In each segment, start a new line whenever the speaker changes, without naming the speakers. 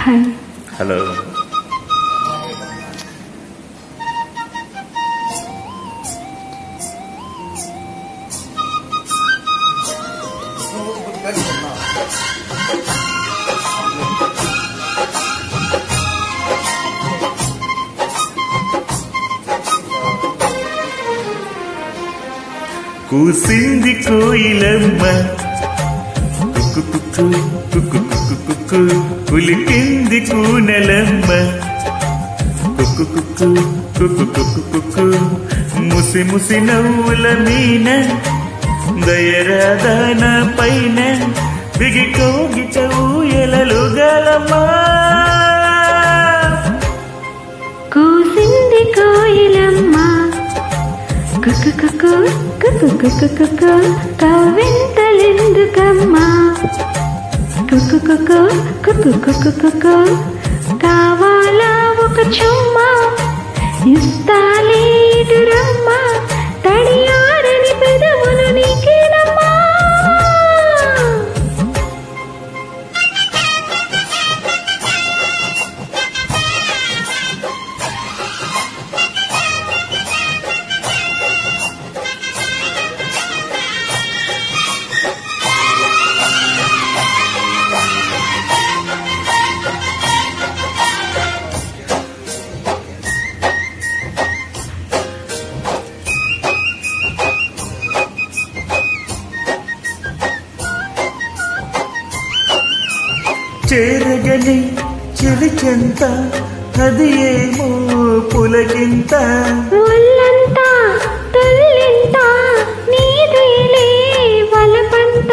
Hi.
Hello. కూసింది కోయిలమ్మ కుక్కు కుక్కు కుక్కు కుక్కు కుక్కు, కులికింది కూనలమ్మ కుక్కు కుక్కు కుక్కు కుక్కు కుక్కు, ముసి ముసి నవ్వుల మీన దయరాదాన పైన బిగి కోగిట ఊయలలుగలమ్మా.
కూసింది కోయిలమ్మ కుక్కు కుక్కు కుక్కు కుక్కు కుక్కు, కవ్వింతలెందుకమ్మా కుక్కు కుక్కు కుక్కు కుక్కు కుక్కు, కావాలా ఒక చుమ్మా ఇస్తాలే ఇటురమ్మ, తడియారని పెదవులు నీకేనమ్మా.
చేరగని చెలిచెంత అది ఏమో పులకింత,
ఒళ్ళంతా తొల్లింత నీదేలే వలపంత,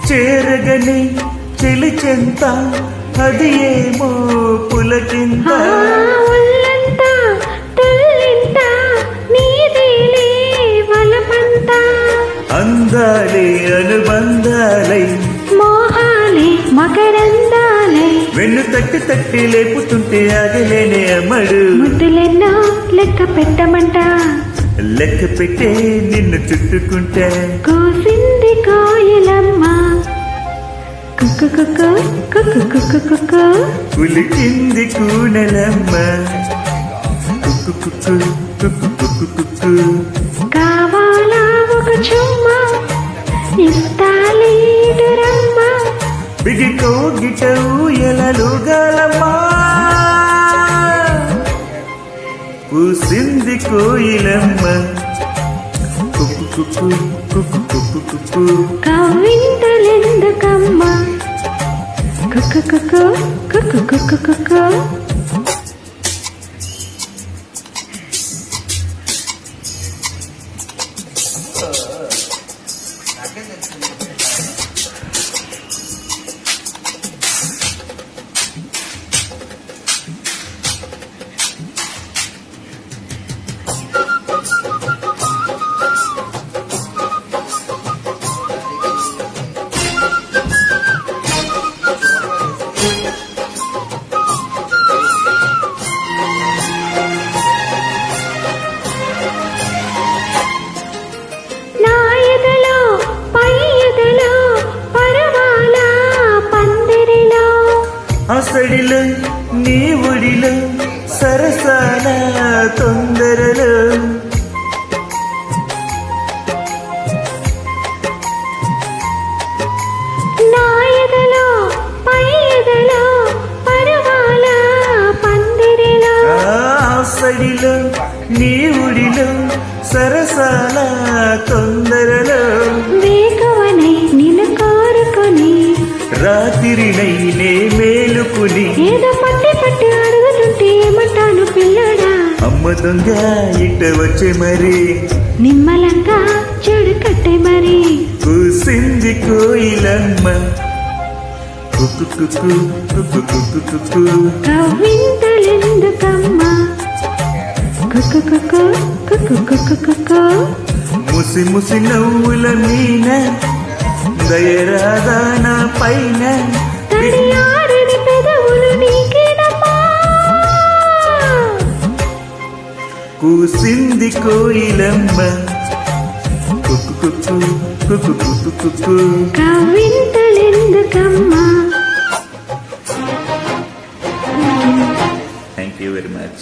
చేరగని చెలిచెంత అది ఏమో పులకింత,
ఒళ్ళంతా తొల్లింత నీదేలే వలపంత,
అందాలే అనుబంధాలై
మోహాలే మకరందాలై,
వెన్ను తట్టి తట్టి లేపుతుంటే ఆగలేనే అమ్మడు,
ముద్దులెన్నో లెక్క పెట్టమంట,
లెక్క పెట్టే నిన్ను చుట్టుకుంటా.
కూసింది కోయిలమ్మ కుక్కు కుక్కు కుక్కు కుక్కు కుక్కు,
కులికింది కూనలమ్మ కుక్కు కుక్కు కుక్కు కుక్కు కుక్కు,
కావాలా ఒక చుమ్మా ఇస్తాలే ఇటురమ్మ,
బిగి కోగిట ఊయలలుగలమ్మా. కూసింది కోయిలమ్మ కుక్కు కుక్కు కుక్కు కుక్కు కుక్కు,
కవ్వింతలెందుకమ్మా కుక్కు కుక్కు కుక్కు కుక్కు కుక్కు.
అసడిలో నీ ఒడిలో సరసాల తొందరలో,
నా ఎదలో పై ఎదలో పరవాల పందిరిలో,
అసడిలో నీ ఒడిలో సరసాల తొందరలో,
వేగవనై నిన్ను కోరుకొని
రాత్రినై నే మేలుకుని,
ఏదో పట్టి పట్టి అడుగుతుంటే ఏమంటాను పిల్లడా,
అమ్మ దొంగ ఇట్ట వచ్చే మరి,
నిమ్మలంగా చెడు కట్టే మరి,
కూసింది కోయిలమ్మ కుక్కు కుక్కు కుక్కు కుక్కు కుక్కు,
కవ్వింతలెందుకమ్మా కుక్కు కుక్కు కుక్కు కుక్కు కుక్కు,
ముసి ముసి నవ్వుల మీన దయరాదాన పైన,
తడియారని పెదవులు నీకేనమ్మా.
కూసింది కోయిలమ్మ కుక్కు కుక్కు కుక్కు కుక్కు కుక్కు.
కవింతలెందుకమ్మా
Thank you very much.